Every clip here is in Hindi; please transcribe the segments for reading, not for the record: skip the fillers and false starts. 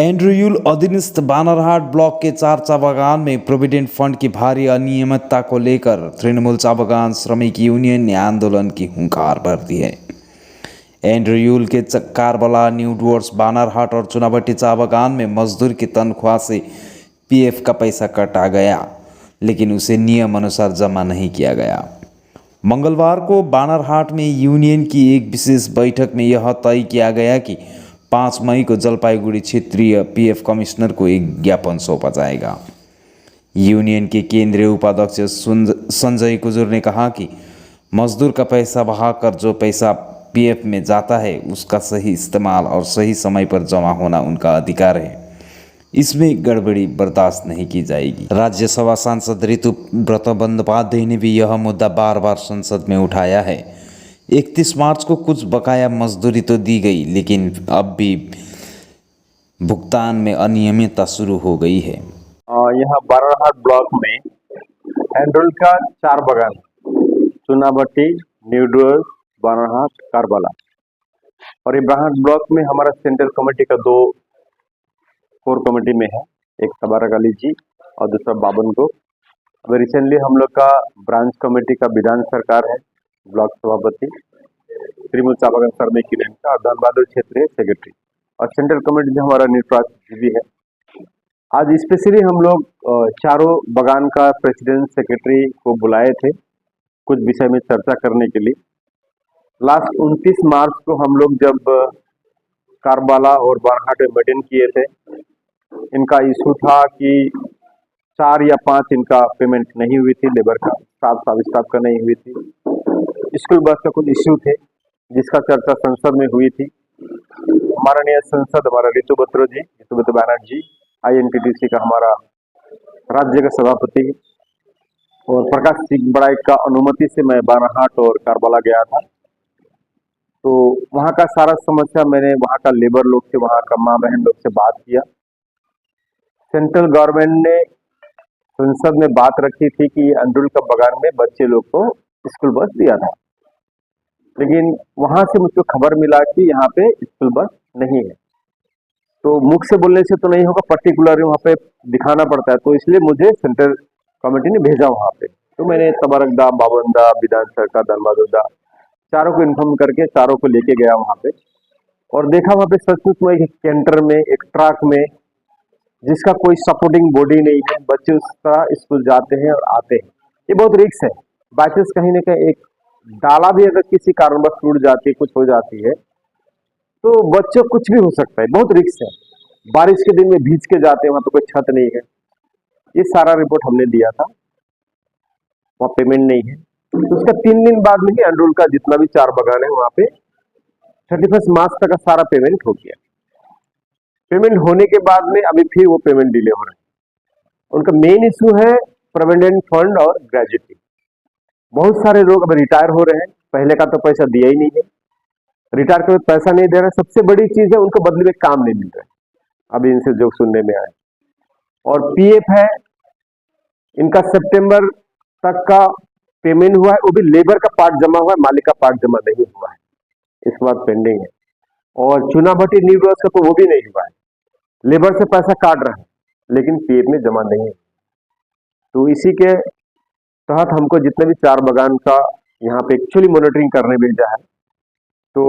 एंड्रयूल अधीनस्थ बानरहाट ब्लॉक के 4 चा बागान में प्रोविडेंट फंड की भारी अनियमितता को लेकर तृणमूल चा बागान श्रमिक यूनियन ने आंदोलन की हुंकार भर दी है। एंड्रयूल के कारबला, न्यू डुवर्स, बानरहाट और चुनाभट्टी चा बागान में मजदूर की तनख्वाह से पीएफ का पैसा काटा गया, लेकिन उसे नियम अनुसार जमा नहीं किया गया। मंगलवार को बानरहाट में यूनियन की एक विशेष बैठक में यह तय किया गया कि 5 मई को जलपाईगुड़ी क्षेत्रीय पीएफ कमिश्नर को एक ज्ञापन सौंपा जाएगा। यूनियन के केंद्रीय उपाध्यक्ष संजय कुजूर ने कहा कि मजदूर का पैसा बहाकर जो पैसा पीएफ में जाता है उसका सही इस्तेमाल और सही समय पर जमा होना उनका अधिकार है। इसमें गड़बड़ी बर्दाश्त नहीं की जाएगी। राज्यसभा सांसद ऋतुव्रत बंदोपाध्याय ने भी यह मुद्दा बार बार संसद में उठाया है। 31 मार्च को कुछ बकाया मजदूरी तो दी गई, लेकिन अब भी भुगतान में अनियमितता शुरू हो गई है। यहाँ बानरहाट ब्लॉक में एंड्रयूल का 4 बागान, चुनाभट्टी, न्यू डुवर्स, बानरहाट, कारबला और ये बानरहाट ब्लॉक में हमारा सेंट्रल कमेटी का 2 कोर कमेटी में है, एक तबारक अली जी और दूसरा बाबन को। अभी रिसेंटली हम लोग का ब्रांच कमेटी का विधान सरकार है, ब्लॉक सभापति तृणमूल चा बागान श्रमिक यूनियन का, धनबाद क्षेत्रीय सेक्रेटरी और सेंट्रल कमेटी जो हमारा निर्वाच जी है। आज स्पेशली हम लोग चारों बागान का प्रेसिडेंट सेक्रेटरी को बुलाए थे कुछ विषय में चर्चा करने के लिए। लास्ट 29 मार्च को हम लोग जब कारबाला और बानरहाट में मीटिंग किए थे, इनका इशू था कि 4 या 5 इनका पेमेंट नहीं हुई थी, लेबर का स्टाफ का नहीं हुई थी, स्कूल बस का कुछ इश्यू थे जिसका चर्चा संसद में हुई थी। माननीय संसद हमारा ऋतुव्रत बनर्जी INTTC का हमारा राज्य का सभापति और प्रकाश सिंह बड़ाई का अनुमति से मैं बानरहाट और कारबला गया था। तो वहाँ का सारा समस्या मैंने वहाँ का लेबर लोग से, वहाँ का माँ बहन लोग से बात किया। सेंट्रल गवर्नमेंट ने संसद में बात रखी थी कि एंड्रयूल का बागान में बच्चे लोग को स्कूल बस दिया था, लेकिन वहां से मुझको खबर मिला कि यहाँ पे स्कूल बस नहीं है। तो मुख से बोलने से तो नहीं होगा, पर्टिकुलर वहाँ पे दिखाना पड़ता है, तो इसलिए मुझे सेंट्रल कमेटी ने भेजा वहाँ पे। तो मैंने तबारकदा, बाबनदा, विधान सरकार, धनबादोदा चारों को इन्फॉर्म करके चारों को लेके गया वहाँ पे और देखा वहाँ पे सचमुच में एक कैंटर में, एक ट्रक में, जिसका कोई सपोर्टिंग बॉडी नहीं है, बच्चे उस तरह स्कूल जाते हैं और आते हैं। ये बहुत रिस्क है। बाइचांस कहीं ना कहीं एक डाला भी अगर किसी कारणवश टूट जाती है, कुछ हो जाती है, तो बच्चों कुछ भी हो सकता है, बहुत रिस्क है। बारिश के दिन में भीज के जाते हैं, वहाँ पे कोई छत नहीं है। ये सारा रिपोर्ट हमने दिया था, वहाँ पेमेंट नहीं है। तो उसका 3 दिन बाद में ही एंड्रयूल का जितना भी 4 बागान है वहाँ पे 31 मार्च तक का सारा पेमेंट हो गया। पेमेंट होने के बाद में अभी फिर वो पेमेंट डिले हो रहा है। उनका मेन इशू है प्रोविडेंट फंड और ग्रेजुटी। बहुत सारे लोग अब रिटायर हो रहे हैं, पहले का तो पैसा दिया ही नहीं है, रिटायर के पैसा नहीं दे रहे। सबसे बड़ी चीज है उनको बदले में काम नहीं मिल रहा है, अभी इनसे जो सुनने में आया। और पीएफ है इनका सितंबर तक का पेमेंट हुआ है, वो भी लेबर का पार्ट जमा हुआ है, मालिक का पार्ट जमा नहीं हुआ है, इसके बाद पेंडिंग है। और चुनाभट्टी, न्यू डुवर्स का तो वो भी नहीं हुआ है, लेबर से पैसा काट रहा है लेकिन पीएफ में जमा नहीं है। तो इसी के तहत हमको जितने भी 4 बागान का यहाँ पे एक्चुअली मॉनिटरिंग करने भेजा है, तो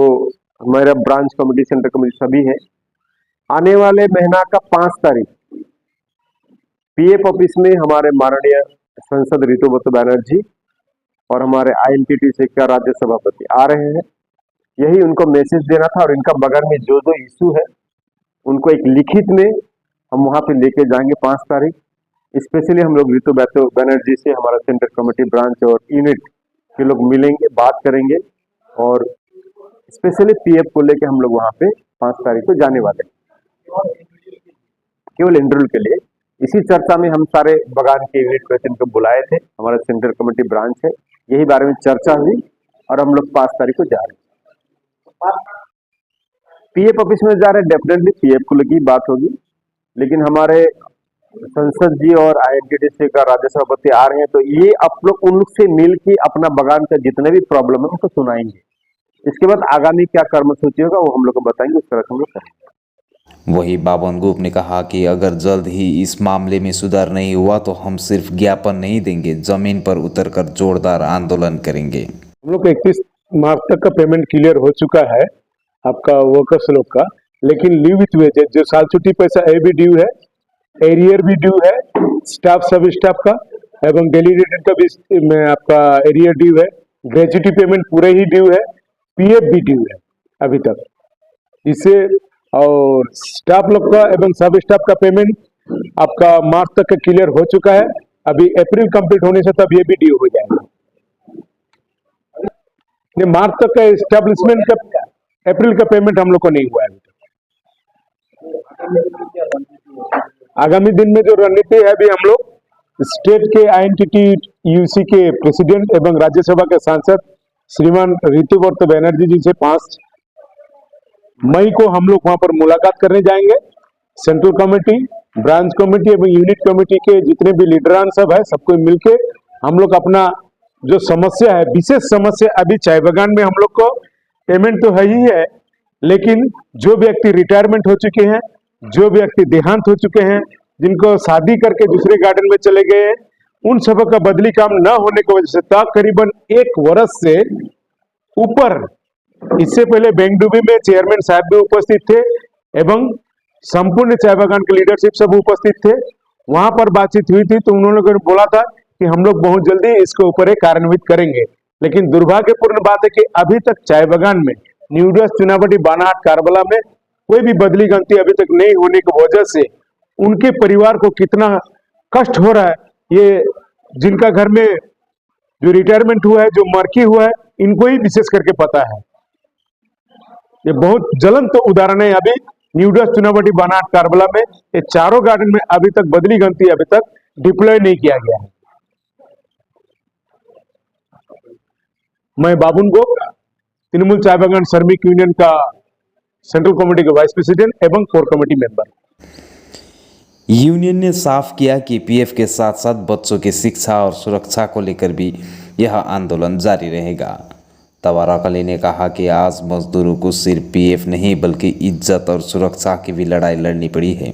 हमारा ब्रांच कमेटी, सेंटर कमेटी सभी है। आने वाले महीना का 5 तारीख पीएफ ऑफिस में हमारे माननीय सांसद ऋतुव्रत बनर्जी और हमारे INTTC का राज्य सभापति आ रहे हैं। यही उनको मैसेज देना था और इनका बागान में जो जो इशू है उनको एक लिखित में हम वहाँ पे लेके जाएंगे 5 तारीख। स्पेशली हम लोग ऋतुव्रत बनर्जी से हमारा सेंटर कमेटी, ब्रांच और यूनिट के लोग मिलेंगे, बात करेंगे और स्पेशली पीएफ को लेके हम लोग वहाँ पे 5 तारीख को जाने वाले हैं, केवल एंड्रयूल के लिए। इसी चर्चा में हम सारे बागान के यूनिट प्रेसिडेंट को बुलाए थे, हमारा सेंट्रल कमेटी ब्रांच है, यही बारे में चर्चा हुई और हम लोग 5 तारीख को जा रहे हैं। पीएफ ऑफिस में जा रहे हैं, डेफिनेटली पीएफ को लेकर बात होगी, लेकिन हमारे संसद जी और INTTC का राज्य सभापति आ रहे हैं, तो ये आप लोग उन लोग से मिल के अपना बागान का जितने भी प्रॉब्लम है उनको सुनाएंगे। इसके बाद आगामी क्या कर्मसूची होगा वो हम लोग को बताएंगे, उस तरह से हम लोग करेंगे। वहीं बाबन गोप ने कहा कि अगर जल्द ही इस मामले में सुधार नहीं हुआ तो हम सिर्फ ज्ञापन नहीं देंगे, जमीन पर उतरकर जोरदार आंदोलन करेंगे। हम लोग का 31 मार्च तक का पेमेंट क्लियर हो चुका है आपका वर्कर्स लोग का, लेकिन लीव विथ वेजेस जो साल छुट्टी पैसा ए भी ड्यू है, एरियर भी ड्यू है, स्टाफ सब स्टाफ का एवं डेलीगेटेड का भी में आपका एरियर ड्यू है, ग्रेजुटी पेमेंट पूरे ही ड्यू है, पीएफ भी ड्यू है अभी तक इसे, और स्टाफ लोग का एवं सब स्टाफ का पेमेंट आपका मार्च तक का क्लियर हो चुका है। अभी अप्रैल कंप्लीट होने से तब ये भी ड्यू हो जाएगा। ये मार्च तक का एस्टेब्लिशमेंट का अप्रैल का पेमेंट हम लोग को नहीं हुआ है अभी तक। आगामी दिन में जो रणनीति है अभी हम लोग स्टेट के आईएनटीटी यूसी के प्रेसिडेंट एवं राज्यसभा के सांसद श्रीमान ऋतुव्रत बनर्जी जी से 5 मई को हम लोग वहां पर मुलाकात करने जाएंगे। सेंट्रल कमेटी, ब्रांच कमेटी एवं यूनिट कमेटी के जितने भी लीडरान सब है, सबको मिलके हम लोग अपना जो समस्या है, विशेष समस्या अभी चाय बागान में हम लोग को पेमेंट तो है ही है, लेकिन जो व्यक्ति रिटायरमेंट हो चुके हैं, जो व्यक्ति देहांत हो चुके हैं, जिनको शादी करके दूसरे गार्डन में चले गए हैं, उन सब का बदली काम न होने की वजह से तकरीबन 1 वर्ष से ऊपर, इससे पहले बेंगडुबी में चेयरमैन साहब भी उपस्थित थे एवं संपूर्ण चाय बागान के लीडरशिप सब उपस्थित थे। वहां पर बातचीत हुई थी तो उन्होंने बोला था कि हम लोग बहुत जल्दी इसके ऊपर एक कार्यान्वित करेंगे, लेकिन दुर्भाग्यपूर्ण बात है कि अभी तक चाय बागान में न्यूडस, चुनाभट्टी, बानाहाट, कारबला में कोई भी बदली गंती अभी तक नहीं होने की वजह से उनके परिवार को कितना कष्ट हो रहा है, ये जिनका घर में जो रिटायरमेंट हुआ है, जो मर्की हुआ है, इनको ही विशेष करके पता है। ये बहुत ज्वलंत उदाहरण है। अभी न्यूडस, चुनाभट्टी, बानाहाट, कारबला में ये चारों गार्डन में अभी तक बदली गंती अभी तक डिप्लॉय नहीं किया गया है। मैं बाबुन गोप, तृणमूल चाय बागान श्रमिक यूनियन का सेंट्रल कमेटी का वाइस प्रेसिडेंट एवं कोर कमेटी मेंबर। यूनियन ने साफ किया कि पीएफ के साथ साथ बच्चों की शिक्षा और सुरक्षा को लेकर भी यह आंदोलन जारी रहेगा। तवाराकली ने कहा कि आज मजदूरों को सिर्फ पीएफ नहीं बल्कि इज्जत और सुरक्षा की भी लड़ाई लड़नी पड़ी है।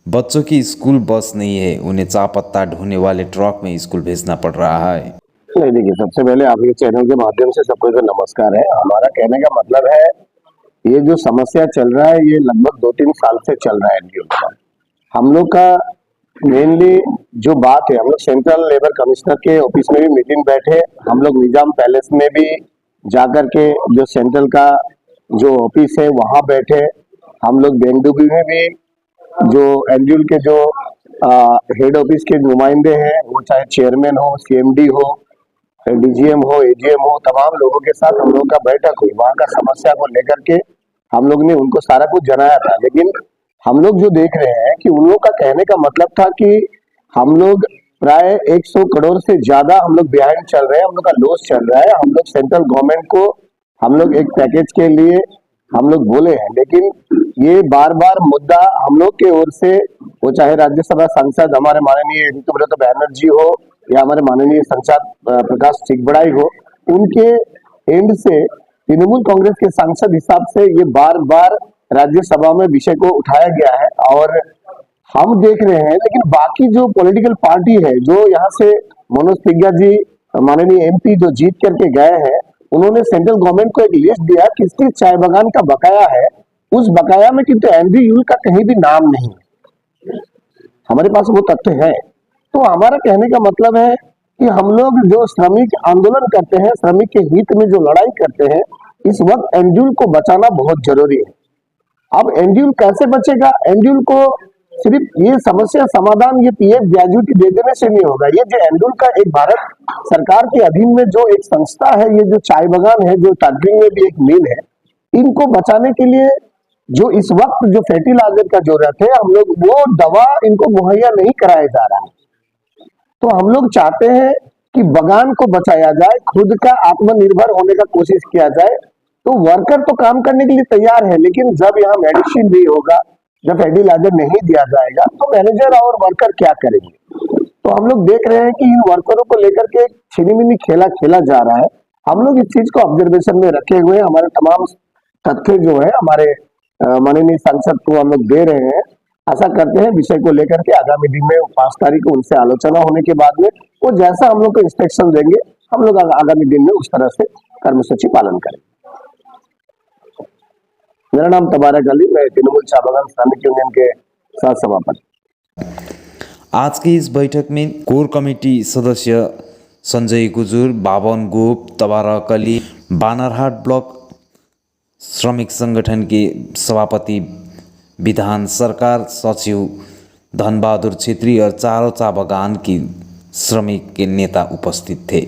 बच्चों की स्कूल बस नहीं है, उन्हें चाय पत्ता ढोने वाले ट्रक में स्कूल भेजना पड़ रहा है। नहीं, देखिए, सबसे पहले आपके चैनल के माध्यम से सबको तो नमस्कार है। हमारा कहने का मतलब है, ये जो समस्या चल रहा है ये लगभग 2-3 साल से चल रहा है एनडीओ का। हम लोग का मेनली जो बात है, हम लोग सेंट्रल लेबर कमिश्नर के ऑफिस में भी मीटिंग बैठे, हम लोग निजाम पैलेस में भी जाकर के जो सेंट्रल का जो ऑफिस है वहां बैठे, हम लोग बेंगडुबी में भी जो एनडीओ के जो हेड ऑफिस के नुमाइंदे हैं, वो चाहे चेयरमैन हो, सीएमडी हो, डीजीएम हो, एजीएम हो, तमाम लोगों के साथ हम लोग का बैठक हुई। वहां का समस्या को लेकर के हम लोग ने उनको सारा कुछ जनाया था, लेकिन हम लोग जो देख रहे हैं कि उन लोग का कहने का मतलब था कि हम लोग प्राय 100 करोड़ से ज्यादा हम लोग बिहाइंड चल रहे हैं, हम लोग का लॉस चल रहा है। हम लोग सेंट्रल गवर्नमेंट को हम लोग एक पैकेज के लिए हम लोग बोले हैं, लेकिन ये बार बार मुद्दा हम लोग के ओर से, वो चाहे राज्यसभा सांसद हमारे माननीय ऋतुव्रत बनर्जी हो या हमारे माननीय सांसद प्रकाश चिकबड़ाई हो, उनके एंड से तृणमूल कांग्रेस के सांसद हिसाब से ये बार बार राज्यसभा में विषय को उठाया गया है और हम देख रहे हैं। लेकिन बाकी जो पॉलिटिकल पार्टी है, जो यहाँ से मनोज तिग्गा जी माननीय एमपी जो जीत करके गए हैं, उन्होंने सेंट्रल गवर्नमेंट को एक लिस्ट दिया किसके चाय बागान का बकाया है, उस बकाया में किंतु एनडीयू का कहीं भी नाम नहीं, हमारे पास वो तथ्य है। तो हमारा कहने का मतलब है कि हम लोग जो श्रमिक आंदोलन करते हैं, श्रमिक के हित में जो लड़ाई करते हैं, इस वक्त एनडीयू को बचाना बहुत जरूरी है। अब एनडीयू कैसे बचेगा? एनडीयू को सिर्फ ये समस्या समाधान ये पीएफ ग्रेजुटी दे देने से नहीं होगा। ये जो एनडीयू का एक भारत सरकार के अधीन में जो एक संस्था है, ये जो चाय बागान है, जो टार्जिंग में भी एक मिल है, इनको बचाने के लिए जो इस वक्त जो फर्टिलाइजर का जरूरत है, हम लोग वो दवा इनको मुहैया नहीं कराया जा रहा है। तो हम लोग चाहते हैं कि बागान को बचाया जाए, खुद का आत्मनिर्भर होने का कोशिश किया जाए। तो वर्कर तो काम करने के लिए तैयार है, लेकिन जब यहाँ मेडिसिन नहीं होगा, जब फर्टिलाइजर नहीं दिया जाएगा, तो मैनेजर और वर्कर क्या करेंगे? तो हम लोग देख रहे हैं कि इन वर्करों को लेकर के छिनीमिनी खेला खेला जा रहा है। हम लोग इस चीज को ऑब्जर्वेशन में रखे हुए हमारे तमाम तथ्य जो है हमारे माननीय सांसद को हम लोग दे रहे हैं। आशा करते हैं विषय को लेकर के आगामी दिन में 5 तारीख को उनसे आलोचना होने के बाद में वो जैसा हम लोग को इंस्ट्रक्शन देंगे हम लोग आगामी दिन में उस तरह से कर्मसूची पालन करेंगे। मेरा नाम तबारक अली, मैं तृणमूल चाय बागान श्रमिक यूनियन के सह सभापति। आज की इस बैठक में कोर कमेटी सदस्य संजय गुजुर, बावन गोप, तबारक अली, बानरहाट ब्लॉक श्रमिक संगठन के सभापति, विधान सरकार सचिव धनबहादुर छेत्री और चारों चाय बागान की श्रमिक के नेता उपस्थित थे।